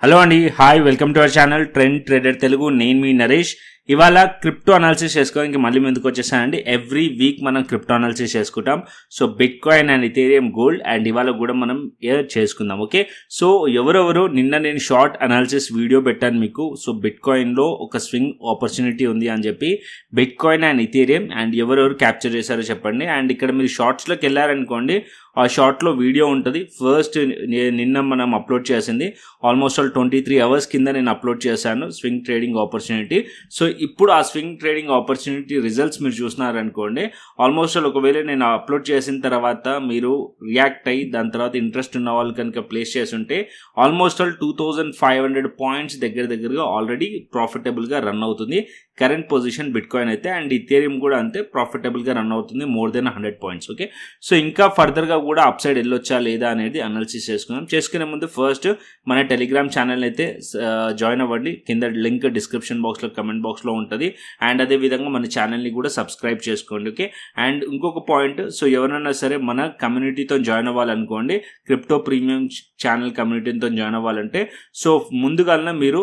Hello అండి, hi, welcome to our channel trend trader Telugu. నేను మీ నరేష్. ఇవాళ క్రిప్టో అనాలిసిస్ చేసుకోవడానికి మళ్ళీ ముందుకు వచ్చేసానండి. ఎవ్రీ వీక్ మనం క్రిప్టో అనాలిసిస్ చేసుకుంటాం. So bit coin and Ethereum gold and ఇవాళ కూడా మనం చేసుకుందాం. ఓకే, సో ఎవరెవరు నిన్న నేను షార్ట్ అనాలిసిస్ వీడియో పెట్టాను మీకు. సో బిట్ కాయిన్లో ఒక స్వింగ్ ఆపర్చునిటీ ఉంది అని చెప్పి bit coin and Ethereum and ఎవరెవరు క్యాప్చర్ చేశారో చెప్పండి. అండ్ ఇక్కడ మీరు షార్ట్స్లోకి వెళ్ళారనుకోండి, ఆ షార్ట్లో వీడియో ఉంటుంది. ఫస్ట్ నిన్న మనం అప్లోడ్ చేసింది ఆల్మోస్ట్ 23 hours కింద నేను అప్లోడ్ చేశాను స్వింగ్ ట్రేడింగ్ ఆపర్చునిటీ. సో ఇప్పుడు ఆ స్వింగ్ ట్రేడింగ్ ఆపర్చునిటీ రిజల్ట్స్ మీరు చూసినారనుకోండి, ఆల్మోస్ట్ ఒకవేళ నేను అప్లోడ్ చేసిన తర్వాత మీరు రియాక్ట్ అయ్యి దాని తర్వాత ఇంట్రెస్ట్ ఉన్న వాళ్ళు కనుక ప్లేస్ చేసి ఉంటే ఆల్మోస్ట్ 2500 పాయింట్స్ దగ్గరగా ఆల్రెడీ ప్రాఫిటబుల్గా రన్ అవుతుంది కరెంట్ పొజిషన్ బిట్ కాయిన్ అయితే. అండ్ ఇథేరియం కూడా అంతే ప్రాఫిటబుల్గా రన్ అవుతుంది, more than 100 points. Okay, so ఇంకా ఫర్దర్గా కూడా అప్ సైడ్ వెళ్ళొచ్చా లేదా అనేది అనాలిసిస్ చేసుకుందాం. చేసుకునే ముందు ఫస్ట్ మన టెలిగ్రామ్ ఛానల్ అయితే జాయిన్ అవ్వండి. కింద లింక్ డిస్క్రిప్షన్ బాక్స్లో కమెంట్ బాక్స్లో ఉంటుంది. అండ్ అదేవిధంగా మన ఛానల్ని కూడా సబ్స్క్రైబ్ చేసుకోండి. ఓకే, అండ్ ఇంకొక పాయింట్, సో ఎవరైనా సరే మన కమ్యూనిటీతో జాయిన్ అవ్వాలనుకోండి, క్రిప్టో ప్రీమియం ఛానల్ కమ్యూనిటీతో జాయిన్ అవ్వాలంటే సో ముందుగా మీరు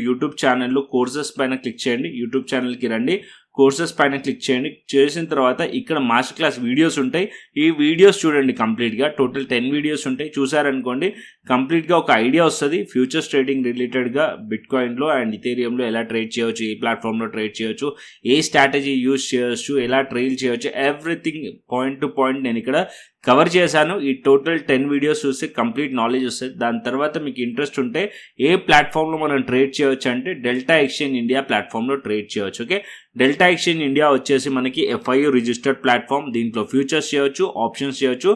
యూట్యూబ్ ఛానల్లో కోర్సెస్ పైన క్లిక్ చేయండి. యూట్యూబ్ ఛానల్కి రండి, కోర్సెస్ పైన క్లిక్ చేయండి. చేసిన తర్వాత ఇక్కడ మాస్టర్ క్లాస్ వీడియోస్ ఉంటాయి. ఈ వీడియోస్ చూడండి కంప్లీట్గా. టోటల్ 10 వీడియోస్ ఉంటాయి. చూసారనుకోండి కంప్లీట్గా ఒక ఐడియా వస్తుంది ఫ్యూచర్స్ ట్రేడింగ్ రిలేటెడ్గా బిట్ కాయిన్లో అండ్ ఇథేరియంలో ఎలా ట్రేడ్ చేయవచ్చు, ఏ ప్లాట్ఫామ్లో ట్రేడ్ చేయవచ్చు, ఏ స్ట్రాటజీ యూజ్ చేయవచ్చు, ఎలా ట్రేడ్ చేయవచ్చు, ఎవ్రీథింగ్ పాయింట్ టు పాయింట్ నేను ఇక్కడ కవర్ చేశాను. ఈ టోటల్ 10 వీడియోస్ చూస్తే కంప్లీట్ నాలెడ్జ్ వస్తుంది. దాని తర్వాత మీకు ఇంట్రెస్ట్ ఉంటే ఏ ప్లాట్ఫామ్లో మనం ట్రేడ్ చేయవచ్చు అంటే డెల్టా ఎక్స్చేంజ్ ఇండియా ప్లాట్ఫామ్లో ట్రేడ్ చేయవచ్చు. ఓకే, డెల్టా ఎక్స్చేంజ్ ఇండియా వచ్చేసి మనకి FIU రిజిస్టర్డ్ ప్లాట్ఫామ్. దీంట్లో ఫ్యూచర్స్ చేయవచ్చు, ఆప్షన్స్ చేయవచ్చు.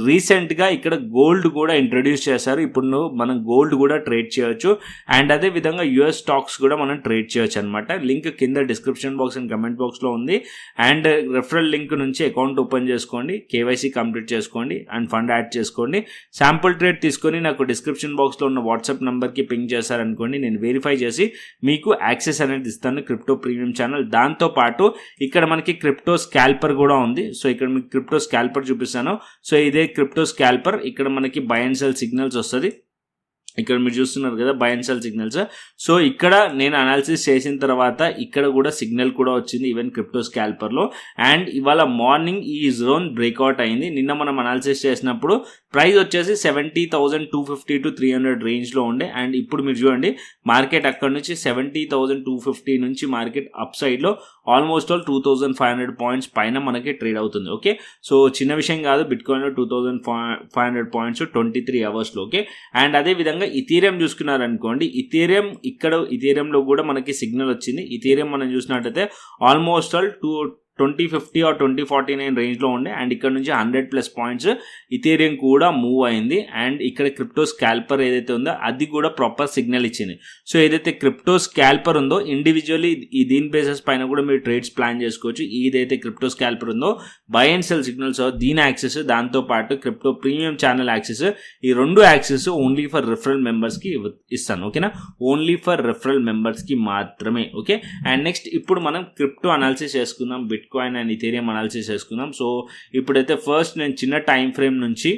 రీసెంట్గా ఇక్కడ గోల్డ్ కూడా ఇంట్రడ్యూస్ చేశారు. ఇప్పుడు మనం గోల్డ్ కూడా ట్రేడ్ చేయవచ్చు. అండ్ అదేవిధంగా US స్టాక్స్ కూడా మనం ట్రేడ్ చేయవచ్చు అనమాట. లింక్ కింద డిస్క్రిప్షన్ బాక్స్ అండ్ కమెంట్ బాక్స్లో ఉంది. అండ్ రెఫరల్ లింక్ నుంచి అకౌంట్ ఓపెన్ చేసుకోండి, KYC కంప్లీట్ చేసుకోండి అండ్ ఫండ్ యాడ్ చేసుకోండి. శాంపుల్ ట్రేడ్ తీసుకొని నాకు డిస్క్రిప్షన్ బాక్స్లో ఉన్న వాట్సాప్ నెంబర్కి పింగ్ చేశారనుకోండి, నేను వెరిఫై చేసి మీకు యాక్సెస్ అనేది ఇస్తాను క్రిప్టో ప్రీమియం ఛానల్. దాంతో పాటు ఇక్కడ మనకి క్రిప్టో స్కాల్పర్ కూడా ఉంది. సో ఇక్కడ మీకు క్రిప్టో స్కాల్పర్ చూపిస్తాను. సో ఇదే క్రిప్టో స్కాల్పర్. ఇక్కడ మనకి బై అండ్ సెల్ సిగ్నల్స్ వస్తుంది. ఇక్కడ మీరు చూస్తున్నారు కదా by and cell signals. So ఇక్కడ నేను అనాలిసిస్ చేసిన తర్వాత ఇక్కడ కూడా సిగ్నల్ కూడా వచ్చింది ఈవెన్ క్రిప్టో స్కాల్పర్లో. అండ్ ఇవాళ మార్నింగ్ ఈ జోన్ బ్రేక్అవుట్ అయింది. నిన్న మనం అనాలిసిస్ చేసినప్పుడు ప్రైస్ వచ్చేసి 70,250 to 300 రేంజ్లో ఉండే. అండ్ ఇప్పుడు మీరు చూడండి మార్కెట్ అక్కడ నుంచి 70,250 నుంచి మార్కెట్ అప్ సైడ్లో ఆల్మోస్ట్ 2,500 పాయింట్స్ పైన మనకి ట్రేడ్ అవుతుంది. ఓకే, సో చిన్న విషయం కాదు. బిట్ కాయిన్లో 2,500 పాయింట్స్ 23 అవర్స్లో. ఓకే, అండ్ అదేవిధంగా ఇథేరియం చూసుకున్నారనుకోండి, ఇథేరియంలో కూడా మనకి సిగ్నల్ వచ్చింది. ఇథేరియం మనం చూసినట్టయితే ఆల్మోస్ట్ 2050 or 2049 రేంజ్లో ఉండే. అండ్ ఇక్కడ నుంచి 100+ పాయింట్స్ ఇథేరియం కూడా మూవ్ అయింది. అండ్ ఇక్కడ క్రిప్టో స్కాల్పర్ ఏదైతే ఉందో అది కూడా ప్రాపర్ సిగ్నల్ ఇచ్చింది. సో ఏదైతే క్రిప్టో స్కాల్పర్ ఉందో ఇండివిజువల్లీ దీని బేసిస్ పైన కూడా మీరు ట్రేడ్స్ ప్లాన్ చేసుకోవచ్చు. ఏదైతే క్రిప్టో స్కాల్పర్ ఉందో బై అండ్ సెల్ సిగ్నల్స్ దీని యాక్సెస్, దాంతోపాటు క్రిప్టో ప్రీమియం ఛానల్ యాక్సెస్, ఈ 2 యాక్సెస్ ఓన్లీ ఫర్ రిఫరల్ మెంబర్స్కి ఇస్తాను. ఓకేనా, ఓన్లీ ఫర్ రిఫరల్ మెంబర్స్కి మాత్రమే. ఓకే, అండ్ నెక్స్ట్ ఇప్పుడు మనం క్రిప్టో అనాలిసిస్ చేసుకుందాం, bit coin and Ethereum analysis చేసుకుందాం. సో ఇప్పుడైతే ఫస్ట్ నేను చిన్న టైం ఫ్రేమ్ నుంచి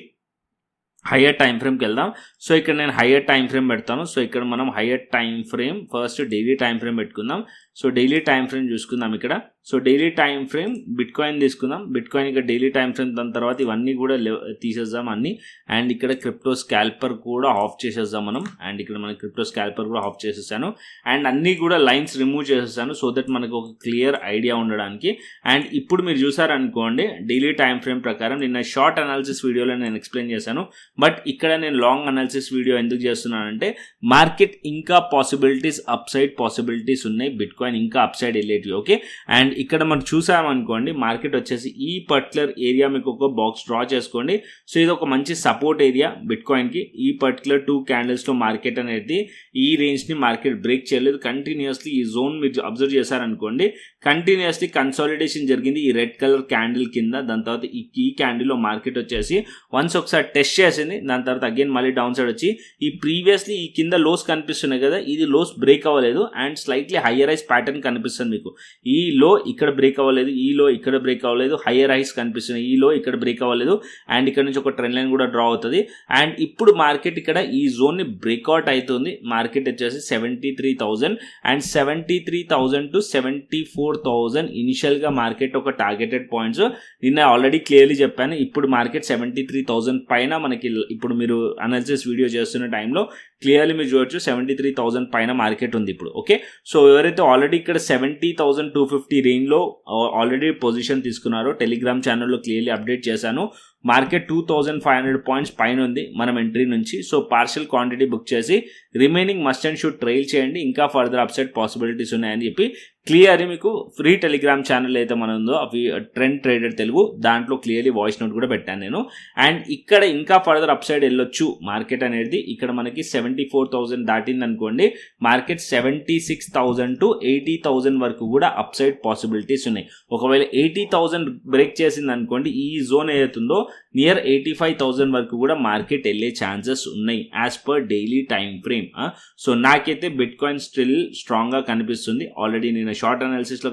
హయ్యర్ టైం ఫ్రేమ్కి వెళ్దాం. సో ఇక్కడ నేను హయ్యర్ టైం ఫ్రేమ్ పెడతాను. సో ఇక్కడ మనం higher time frame first daily time frame పెట్టుకుందాం. సో డైలీ టైం ఫ్రేమ్ చూసుకుందాం ఇక్కడ. So daily time frame bit coin తీసుకుందాం. బిట్ కాయిన్ ఇక్కడ డైలీ టైం ఫ్రేమ్, దాని తర్వాత ఇవన్నీ కూడా తీసేద్దాం అన్ని. అండ్ ఇక్కడ క్రిప్టో స్కాల్పర్ కూడా ఆఫ్ చేసేద్దాం మనం. అండ్ ఇక్కడ మన క్రిప్టో స్కాల్పర్ కూడా ఆఫ్ చేసేసాను. అండ్ అన్నీ కూడా లైన్స్ రిమూవ్ చేసేసాను సో దట్ మనకు ఒక క్లియర్ ఐడియా ఉండడానికి. అండ్ ఇప్పుడు మీరు చూసారనుకోండి డైలీ టైం ఫ్రేమ్ ప్రకారం నిన్న షార్ట్ అనాలిసిస్ వీడియోలో నేను ఎక్స్ప్లెయిన్ చేశాను. బట్ ఇక్కడ నేను లాంగ్ అనాలిసిస్ వీడియో ఎందుకు చేస్తున్నానంటే మార్కెట్ ఇంకా పాసిబిలిటీస్ అప్ సైడ్ పాసిబిలిటీస్ ఉన్నాయి, బిట్ కాయిన్ ఇంకా అప్ సైడ్ వెళ్ళేటివి. ఓకే, అండ్ ఇక్కడ మనం చూసామనుకోండి మార్కెట్ వచ్చేసి ఈ పర్టికులర్ ఏరియా మీకు ఒక బాక్స్ డ్రా చేసుకోండి. సో ఇది ఒక మంచి సపోర్ట్ ఏరియా బిట్ కాయిన్కి. ఈ పర్టికులర్ 2 క్యాండిల్స్లో మార్కెట్ అనేది ఈ రేంజ్ని మార్కెట్ బ్రేక్ చేయలేదు. కంటిన్యూస్లీ ఈ జోన్ మీరు అబ్జర్వ్ చేశారనుకోండి కంటిన్యూస్లీ కన్సాలిడేషన్ జరిగింది ఈ రెడ్ కలర్ క్యాండిల్ కింద. దాని తర్వాత ఈ క్యాండిల్లో మార్కెట్ వచ్చేసి వన్స్ ఒకసారి టెస్ట్ చేసింది. దాని తర్వాత అగైన్ మళ్ళీ డౌన్ సైడ్ వచ్చి ఈ ప్రీవియస్లీ ఈ కింద లోస్ కనిపిస్తున్నాయి కదా, ఇది లోస్ బ్రేక్ అవ్వలేదు and slightly higher rise pattern కనిపిస్తుంది మీకు. ఈ లో ఇక్కడ బ్రేక్ అవ్వలేదు, ఈ లో ఇక్కడ బ్రేక్ అవ్వలేదు, హయ్యర్ హైస్ కనిపిస్తున్నాయి, ఈ లో ఇక్కడ బ్రేక్ అవ్వలేదు అండ్ ఇక్కడ నుంచి ఒక ట్రెండ్ లైన్ కూడా డ్రా అవుతుంది. అండ్ ఇప్పుడు మార్కెట్ ఇక్కడ ఈ జోన్ ని బ్రేక్అవుట్ అవుతుంది. మార్కెట్ వచ్చేసి 73,000 అండ్ 73,000 టు 74,000 ఇనిషియల్ గా మార్కెట్ ఒక టార్గెటెడ్ పాయింట్స్. నిన్న ఆల్రెడీ క్లియర్లీ చెప్పాను, ఇప్పుడు మార్కెట్ 73,000 పైన మనకి ఇప్పుడు మీరు అనాలిసిస్ వీడియో చేస్తున్న టైంలో క్లియర్లీ మీరు చూడొచ్చు 73,000 పైన మార్కెట్ ఉంది ఇప్పుడు. ఓకే, సో ఎవరైతే ఆల్రెడీ ఇక్కడ 70,250 రేంజ్ లో ఆల్రెడీ పొజిషన్ తీసుకున్నారో టెలిగ్రామ్ ఛానల్లో క్లియర్లీ అప్డేట్ చేశాను. మార్కెట్ 2,500 పాయింట్స్ పైన ఉంది మనం ఎంట్రీ నుంచి. సో పార్షియల్ క్వాంటిటీ బుక్ చేసి remaining must and should trail చేయండి, ఇంకా ఫర్దర్ అప్సైడ్ పాసిబిలిటీస్ ఉన్నాయని చెప్పి క్లియర్లీ మీకు ఫ్రీ టెలిగ్రామ్ ఛానల్ అయితే మన ఉందో అవి ట్రెండ్ ట్రేడర్ తెలుగు, దాంట్లో క్లియర్లీ వాయిస్ నోట్ కూడా పెట్టాను నేను. అండ్ ఇక్కడ ఇంకా ఫర్దర్ అప్సైడ్ వెళ్ళొచ్చు మార్కెట్ అనేది. ఇక్కడ మనకి 74,000 దాటింది అనుకోండి, మార్కెట్ 76,000 టు 80,000 వరకు కూడా అప్సైడ్ పాసిబిలిటీస్ ఉన్నాయి. ఒకవేళ 80,000 బ్రేక్ చేసింది అనుకోండి, ఈ జోన్ ఏదైతుందో నియర్ 85,000 వరకు కూడా మార్కెట్ వెళ్ళే ఛాన్సెస్ ఉన్నాయి as per daily time frame. So నాకైతే బిట్ కాయిన్ స్టిల్ స్ట్రాంగ్ గా కనిపిస్తుంది. ఆల్రెడీ నేను షార్ట్ అనాలిసిస్ లో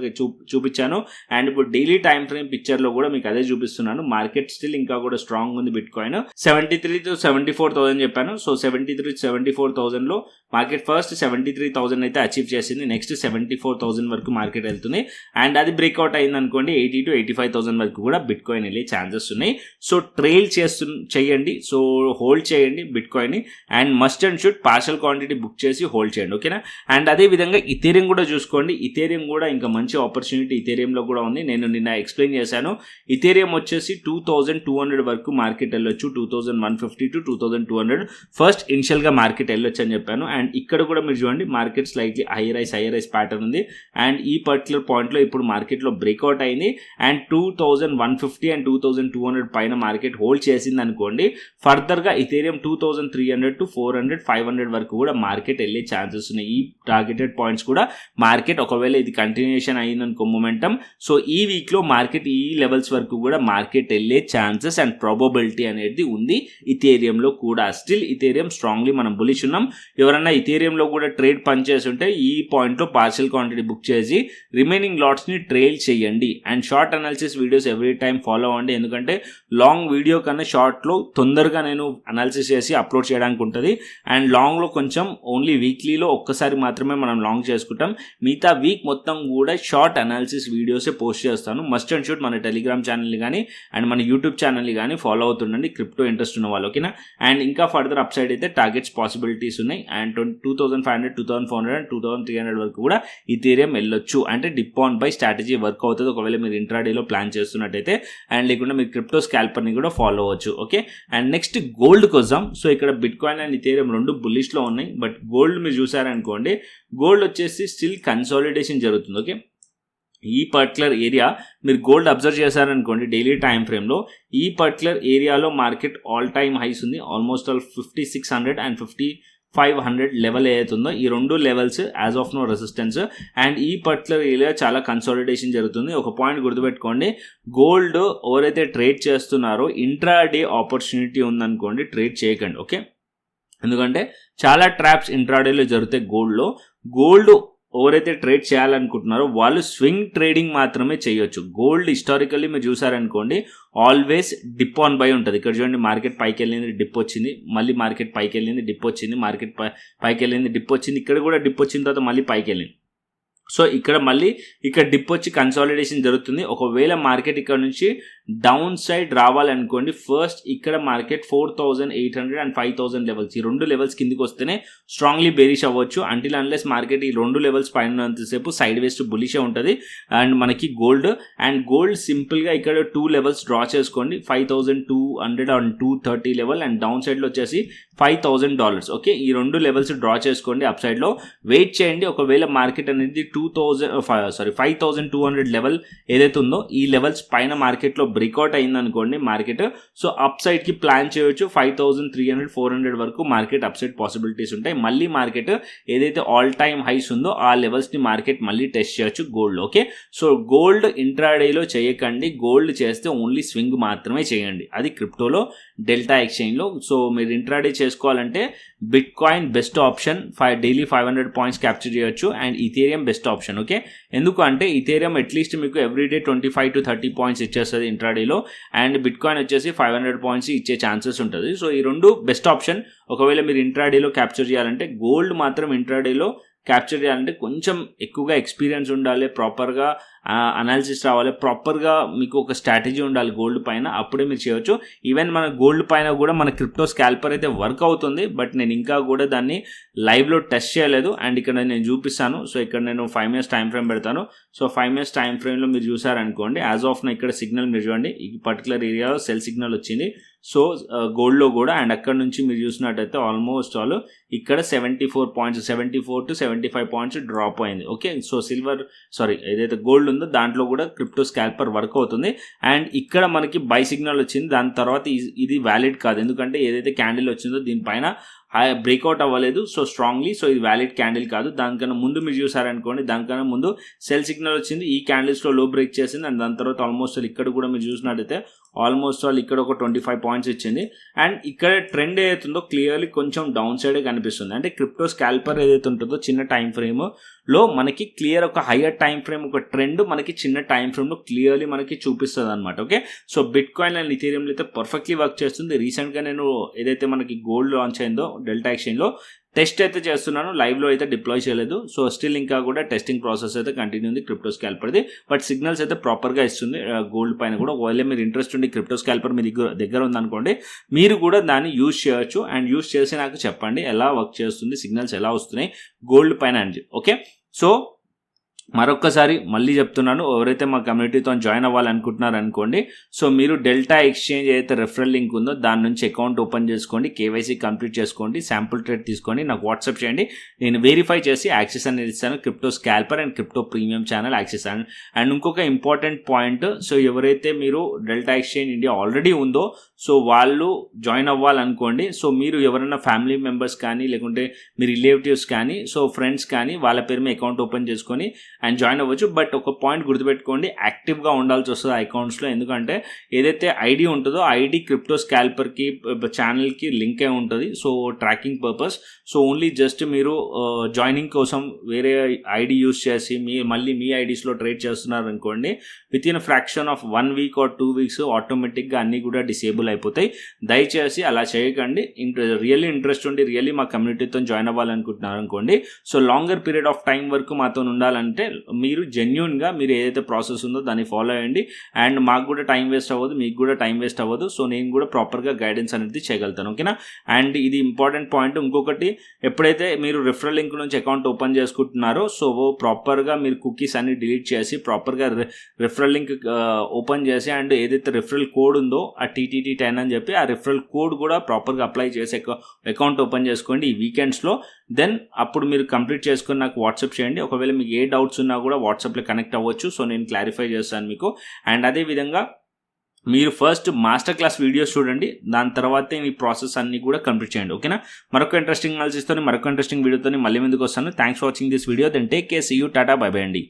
చూపించాను అండ్ ఇప్పుడు డైలీ టైం ఫ్రేమ్ పిక్చర్ లో కూడా మీకు అదే చూపిస్తున్నాను. మార్కెట్ స్టిల్ ఇంకా కూడా స్ట్రాంగ్ ఉంది. బిట్ కాయిన్ 73 to 74,000 చెప్పాను. సో 73 to 74,000 లో మార్కెట్ ఫస్ట్ 73,000 అయితే అచీవ్ చేసింది, నెక్స్ట్ 74,000 వరకు మార్కెట్ వెళ్తుంది. అండ్ అది బ్రేక్అవుట్ అయింది అనుకోండి 80 to 85,000 వరకు కూడా బిట్ కాయిన్ వెళ్ళే ఛాన్సెస్ ఉన్నాయి. సో ట్రైల్ చేయండి, సో హోల్డ్ చేయండి బిట్ కాయిన్ ని and must and should partial quantity book చేసి హోల్డ్ చేయండి. ఓకేనా. అండ్ అదే విధంగా ఇథేరియం కూడా చూసుకోండి. ఇథేరియం కూడా ఇంకా మంచి ఆపర్చునిటీ ఇథేరియంలో కూడా ఉంది. నేను నిన్న ఎక్స్ప్లెయిన్ చేశాను. ఇథేరియం వచ్చేసి 2,200 వరకు మార్కెట్ వెళ్ళొచ్చు, 2,150 to 2,200 ఫస్ట్ ఇనిషియల్ గా మార్కెట్ వెళ్ళొచ్చు అని చెప్పాను. అండ్ ఇక్కడ కూడా మీరు చూడండి market slightly hire ice pattern ఉంది. అండ్ ఈ పర్టికులర్ పాయింట్ లో ఇప్పుడు మార్కెట్ లో బ్రేక్అవుట్ అయింది అండ్ 2,150 అండ్ 2,200 పైన మార్కెట్ హోల్డ్ చేసింది అనుకోండి, ఫర్దర్ గా ఇథేరియం 2,300 to 400, 500 వరకు కూడా మార్కెట్ వెళ్ళే ఛాన్సెస్ ఉన్నాయి. ఈ టార్గెటెడ్ పాయింట్స్ కూడా మార్కెట్ ఒకవేళ ఇది కంటిన్యూషన్ అయిందనుకో మొమెంటం, సో ఈ వీక్ లో మార్కెట్ ఈ లెవెల్స్ వరకు కూడా మార్కెట్ వెళ్ళే ఛాన్సెస్ అండ్ ప్రాబబిలిటీ అనేది ఉంది ఇథేరియంలో కూడా. స్టిల్ ఇథేరియం స్ట్రాంగ్లీ మనం బులిష్ ఉన్నాం. ఎవరన్నా ఇథేరియంలో కూడా ట్రేడ్ పనిచేసి ఉంటే ఈ పాయింట్ లో పార్షియల్ క్వాంటిటీ బుక్ చేసి రిమైనింగ్ లాట్స్ ని ట్రైల్ చేయండి. And short analysis videos every time follow అవ్వండి, ఎందుకంటే లాంగ్ వీడియో కన్నా షార్ట్ లో తొందరగా నేను అనాలిసిస్ చేసి అప్లోడ్ చేయడానికి ఉంటుంది. అండ్ లాంగ్ లో కొంచెం ఓన్లీ వీక్లీలో ఒక్కసారి మాత్రమే మనం లాంగ్ చేసుకుంటాం. మిగతా వీక్ మొత్తం కూడా షార్ట్ అనాలిసిస్ వీడియోసే పోస్ట్ చేస్తాను. మస్ట్ అండ్ షుడ్ మన టెలిగ్రామ్ ఛానల్ని కానీ అండ్ మన యూట్యూబ్ ఛానల్ని కానీ ఫాలో అవుతుండండి క్రిప్టో ఇంట్రెస్ట్ ఉన్న వాళ్ళు. ఓకేనా. అండ్ ఇంకా ఫర్దర్ అప్ సైడ్ అయితే టార్గెట్స్ పాసిబిలిటీస్ ఉన్నాయి. అండ్ 2,500, 2,400 అండ్ 2,300 వరకు కూడా ఇథేరియం వెళ్ళొచ్చు. అంటే dip on by strategy work అవుతుంది ఒకవేళ మీరు ఇంట్రాడేలో ప్లాన్ చేస్తున్నట్టయితే. అండ్ లేకుండా మీరు క్రిప్టో స్కాల్పర్ని కూడా ఫాలో అవ్వచ్చు. ఓకే. అండ్ నెక్స్ట్ గోల్డ్ కోసం. సో ఇక్కడ బిట్ కాయిన్ అండ్ ఇథేరియం రెండు బుల్లిష్ లో ఉన్నాయి. బట్ గోల్డ్ మీరు చూసారనుకోండి, గోల్డ్ వచ్చేసి స్టిల్ కన్సాలిడేషన్ జరుగుతుంది. ఓకే. ఈ పర్టికులర్ ఏరియా మీరు గోల్డ్ అబ్జర్వ్ చేశారనుకోండి డైలీ టైం ఫ్రేమ్లో, ఈ పర్టికులర్ ఏరియాలో మార్కెట్ ఆల్ టైమ్ హైస్ ఉంది. ఆల్మోస్ట్ ఆల్ 5,600 అండ్ 5,500 లెవెల్ ఏదైతుందో ఈ రెండు levels as of no resistance. And ఈ పర్టికులర్ ఏరియా చాలా కన్సాలిడేషన్ జరుగుతుంది. ఒక పాయింట్ గుర్తుపెట్టుకోండి, గోల్డ్ ఎవరైతే ట్రేడ్ చేస్తున్నారో ఇంట్రాడే ఆపర్చునిటీ ఉందనుకోండి ట్రేడ్ చేయకండి. ఓకే. ఎందుకంటే చాలా ట్రాప్స్ ఇంట్రాడేలో జరుగుతాయి గోల్డ్లో. గోల్డ్ ఎవరైతే ట్రేడ్ చేయాలనుకుంటున్నారో వాళ్ళు స్వింగ్ ట్రేడింగ్ మాత్రమే చేయొచ్చు. గోల్డ్ హిస్టారికల్లీ మీరు చూసారనుకోండి ఆల్వేస్ డిప్ ఆన్ బై ఉంటుంది. ఇక్కడ చూడండి మార్కెట్ పైకి వెళ్ళింది, డిప్ వచ్చింది, మళ్ళీ మార్కెట్ పైకి వెళ్ళింది, డిప్ వచ్చింది, మార్కెట్ పైకి వెళ్ళింది, డిప్ వచ్చింది, ఇక్కడ కూడా డిప్ వచ్చిన తర్వాత మళ్ళీ పైకి వెళ్ళింది. సో ఇక్కడ మళ్ళీ ఇక్కడ డిప్ వచ్చి కన్సాలిడేషన్ జరుగుతుంది. ఒకవేళ మార్కెట్ ఇక్కడ నుంచి డౌన్ సైడ్ రావాలనుకోండి, ఫస్ట్ ఇక్కడ మార్కెట్ 4,800 అండ్ 5,000 లెవెల్స్, ఈ రెండు లెవెల్స్ కిందికి వస్తేనే స్ట్రాంగ్లీ బేరిష్ అవ్వచ్చు. అంటిల్ అన్లెస్ మార్కెట్ ఈ రెండు లెవెల్స్ పైన ఉన్నంతసేపు సైడ్ వేస్ టు బులిషే ఉంటుంది. అండ్ మనకి గోల్డ్ సింపుల్గా ఇక్కడ 2 లెవెల్స్ డ్రా చేసుకోండి, 5,200 అండ్ 230 లెవెల్ అండ్ డౌన్ సైడ్లో వచ్చేసి $5,000. ఓకే. ఈ రెండు లెవెల్స్ డ్రా చేసుకోండి. అప్ సైడ్లో వెయిట్ చేయండి. ఒకవేళ మార్కెట్ అనేది 5,200 లెవెల్ ఏదైతే ఉందో ఈ లెవెల్స్ పైన మార్కెట్లో బ్రేక్అవుట్ అయింది అనుకోండి మార్కెట్, సో అప్ సైడ్ కి ప్లాన్ చేయొచ్చు. 5,300, 400 వరకు మార్కెట్ అప్ సైడ్ పాసిబిలిటీస్ ఉంటాయి. మళ్ళీ మార్కెట్ ఏదైతే ఆల్ టైమ్ హైస్ ఉందో ఆ లెవెల్స్ ని మార్కెట్ మళ్ళీ టెస్ట్ చేయొచ్చు గోల్డ్. ఓకే. సో గోల్డ్ ఇంట్రాడేలో చేయకండి, గోల్డ్ చేస్తే ఓన్లీ స్వింగ్ మాత్రమే చేయండి. అది క్రిప్టోలో డెల్టా ఎక్స్చేంజ్లో. సో మీరు ఇంట్రాడే చేసుకోవాలంటే bitcoin best option, daily 500 points capture చేయొచ్చు. And Ethereum best best option. Okay, ఎందుకు అంటే ఇథేరియం అట్లీస్ట్ మీకు ఎవ్రీడే 25 to 30 పాయింట్స్ ఇచ్చేస్తుంది ఇంట్రాడేలో, అండ్ బిట్ కాయిన్ వచ్చేసి 500 పాయింట్స్ ఇచ్చే ఛాన్సెస్ ఉంటుంది. సో ఈ రెండు బెస్ట్ ఆప్షన్. ఒకవేళ మీరు ఇంట్రాడేలో క్యాప్చర్ చేయాలంటే, గోల్డ్ మాత్రం ఇంట్రాడేలో క్యాప్చర్ చేయాలంటే కొంచెం ఎక్కువగా ఎక్స్పీరియన్స్ ఉండాలి, ప్రాపర్గా అనాలిసిస్ రావాలి, ప్రాపర్గా మీకు ఒక స్ట్రాటజీ ఉండాలి గోల్డ్ పైన, అప్పుడే మీరు చేయవచ్చు. ఈవెన్ మన గోల్డ్ పైన కూడా మన క్రిప్టో స్కాల్పర్ అయితే వర్క్ అవుతుంది, బట్ నేను ఇంకా కూడా దాన్ని లైవ్లో టెస్ట్ చేయలేదు. అండ్ ఇక్కడ నేను చూపిస్తాను. సో ఇక్కడ నేను 5 years టైం ఫ్రేమ్ పెడతాను. సో 5 years టైం ఫ్రేమ్లో మీరు చూసారనుకోండి, యాజ్ ఆఫ్ నా ఇక్కడ సిగ్నల్ మీరు చూడండి, ఈ పర్టికులర్ ఏరియాలో సెల్ సిగ్నల్ వచ్చింది. సో గోల్డ్లో కూడా, అండ్ అక్కడ నుంచి మీరు చూసినట్టయితే ఆల్మోస్ట్ ఆల్ ఇక్కడ 74 to 75 పాయింట్స్ డ్రాప్ అయింది. ఓకే, సో ఏదైతే గోల్డ్ ఉందో దాంట్లో కూడా క్రిప్టో స్కాల్పర్ వర్క్ అవుతుంది. అండ్ ఇక్కడ మనకి బై సిగ్నల్ వచ్చింది, దాని తర్వాత ఇది వ్యాలిడ్ కాదు, ఎందుకంటే ఏదైతే క్యాండిల్ వచ్చిందో దీనిపైన బ్రేక్అవుట్ అవ్వలేదు సో స్ట్రాంగ్లీ. సో ఇది వ్యాలిడ్ క్యాండిల్ కాదు. దానికన్నా ముందు మీరు చూసారనుకోండి, దానికన్నా ముందు సెల్ సిగ్నల్ వచ్చింది, ఈ క్యాండిల్స్లో లో బ్రేక్ చేసింది, అండ్ దాని తర్వాత ఆల్మోస్ట్ ఇక్కడ కూడా మీరు చూసినట్టయితే ఆల్మోస్ట్ ఇక్కడ ఒక 25 పాయింట్స్ ఇచ్చింది. అండ్ ఇక్కడ ట్రెండ్ ఏదైతుందో క్లియర్లీ కొంచెం డౌన్ సైడే కనిపిస్తుంది. అంటే క్రిప్టో స్కాల్పర్ ఏదైతే ఉంటుందో చిన్న టైం ఫ్రేమ్లో మనకి క్లియర్ ఒక హయ్యర్ టైం ఫ్రేమ్ ఒక ట్రెండ్ మనకి చిన్న టైం ఫ్రేమ్లో క్లియర్లీ మనకి చూపిస్తుంది అనమాట. Okay, so bit coin and Ethereum అయితే పర్ఫెక్ట్లీ వర్క్ చేస్తుంది. రీసెంట్గా నేను ఏదైతే మనకి గోల్డ్ లాంచ్ అయిందో డెల్టా ఎక్స్చేంజ్లో టెస్ట్ అయితే చేస్తున్నాను, లైవ్లో అయితే డిప్లాయ్ చేయలేదు. సో స్టిల్ ఇంకా కూడా టెస్టింగ్ ప్రాసెస్ అయితే కంటిన్యూ ఉంది క్రిప్టో స్కాల్పర్ది, బట్ సిగ్నల్స్ అయితే ప్రాపర్గా ఇస్తుంది గోల్డ్ పైన కూడా. ఒకవేళ మీరు ఇంట్రెస్ట్ ఉండి క్రిప్టో స్కాల్పర్ మీ దగ్గర ఉందనుకోండి, మీరు కూడా దాన్ని యూజ్ చేయొచ్చు. అండ్ యూజ్ చేసి నాకు చెప్పండి ఎలా వర్క్ చేస్తుంది, సిగ్నల్స్ ఎలా వస్తున్నాయి గోల్డ్ పైన అని. ఓకే, సో మరొక్కసారి మళ్ళీ చెప్తున్నాను, ఎవరైతే మా కమ్యూనిటీతో జాయిన్ అవ్వాలనుకుంటున్నారు అనుకోండి, సో మీరు డెల్టా ఎక్స్చేంజ్ ఏదైతే రెఫరల్ లింక్ ఉందో దాని నుంచి అకౌంట్ ఓపెన్ చేసుకోండి, కేవైసీ కంప్లీట్ చేసుకోండి, శాంపుల్ ట్రేడ్ తీసుకొని నాకు వాట్సాప్ చేయండి, నేను వెరిఫై చేసి యాక్సెస్ అనేది ఇస్తాను crypto స్కాల్పర్ and crypto premium channel access. And ఇంకొక ఇంపార్టెంట్ పాయింట్, సో ఎవరైతే మీరు డెల్టా ఎక్స్చేంజ్ ఇండియా ఆల్రెడీ ఉందో సో వాళ్ళు జాయిన్ అవ్వాలనుకోండి, సో మీరు ఎవరైనా ఫ్యామిలీ మెంబర్స్ కానీ లేకుంటే మీ రిలేటివ్స్ కానీ సో ఫ్రెండ్స్ కానీ వాళ్ళ పేరు మీద అకౌంట్ ఓపెన్ చేసుకొని అండ్ జాయిన్ అవ్వచ్చు. బట్ ఒక పాయింట్ గుర్తుపెట్టుకోండి, యాక్టివ్గా ఉండాల్సి వస్తుంది అకౌంట్స్లో, ఎందుకంటే ఏదైతే ఐడి ఉంటుందో ఐడి క్రిప్టో స్కాల్పర్కి ఛానల్కి లింక్ అయి ఉంటుంది. So tracking purpose, so only just మీరు జాయినింగ్ కోసం వేరే ఐడి యూస్ చేసి మళ్ళీ మీ ఐడీస్లో ట్రేడ్ చేస్తున్నారు అనుకోండి, with in fraction of 1 week or 2 weeks ఆటోమేటిక్గా అన్నీ కూడా డిసేబుల్ అయిపోతాయి. దయచేసి అలా చేయకండి. రియల్లీ ఇంట్రెస్ట్ ఉండి రియల్లీ మా కమ్యూనిటీతో జాయిన్ అవ్వాలనుకుంటున్నారు అనుకోండి, so longer period of time వరకు మాతో ఉండాలంటే మీరు జెన్యూన్గా మీరు ఏదైతే ప్రాసెస్ ఉందో దాన్ని ఫాలో అయ్యండి. అండ్ మాకు కూడా టైం వేస్ట్ అవ్వదు, మీకు కూడా టైం వేస్ట్ అవ్వదు. సో నేను కూడా ప్రాపర్గా గైడెన్స్ అనేది చేయగలుగుతాను. ఓకేనా, అండ్ ఇది ఇంపార్టెంట్ పాయింట్. ఇంకొకటి, ఎప్పుడైతే మీరు రిఫరల్ లింక్ నుంచి అకౌంట్ ఓపెన్ చేసుకుంటున్నారో సో ప్రాపర్గా మీరు కుకీస్ అన్ని డిలీట్ చేసి ప్రాపర్గా రిఫరల్ లింక్ ఓపెన్ చేసి అండ్ ఏదైతే రిఫరల్ కోడ్ ఉందో ఆ TTT10 అని చెప్పి ఆ రిఫరల్ కోడ్ కూడా ప్రాపర్గా అప్లై చేసి అకౌంట్ ఓపెన్ చేసుకోండి ఈ వీకెండ్స్లో. దెన్ అప్పుడు మీరు కంప్లీట్ చేసుకుని నాకు వాట్సాప్ చేయండి. ఒకవేళ మీకు ఏ డౌట్స్ ఉన్నా కూడా వాట్సాప్లో కనెక్ట్ అవ్వచ్చు. సో నేను క్లారిఫై చేస్తాను మీకు. అండ్ అదేవిధంగా మీరు ఫస్ట్ మాస్టర్ క్లాస్ వీడియోస్ చూడండి, దాని తర్వాతే ఈ ప్రాసెస్ అన్ని కూడా కంప్లీట్ చేయండి. ఓకేనా, మరొక ఇంట్రెస్టింగ్ అనాలిసిస్తో మరొక ఇంట్రెస్టింగ్ వీడియోతో మళ్ళీ ముందుకు వస్తాను. Thanks for watching this video. Then take care, see you, tata, bye bye అండి.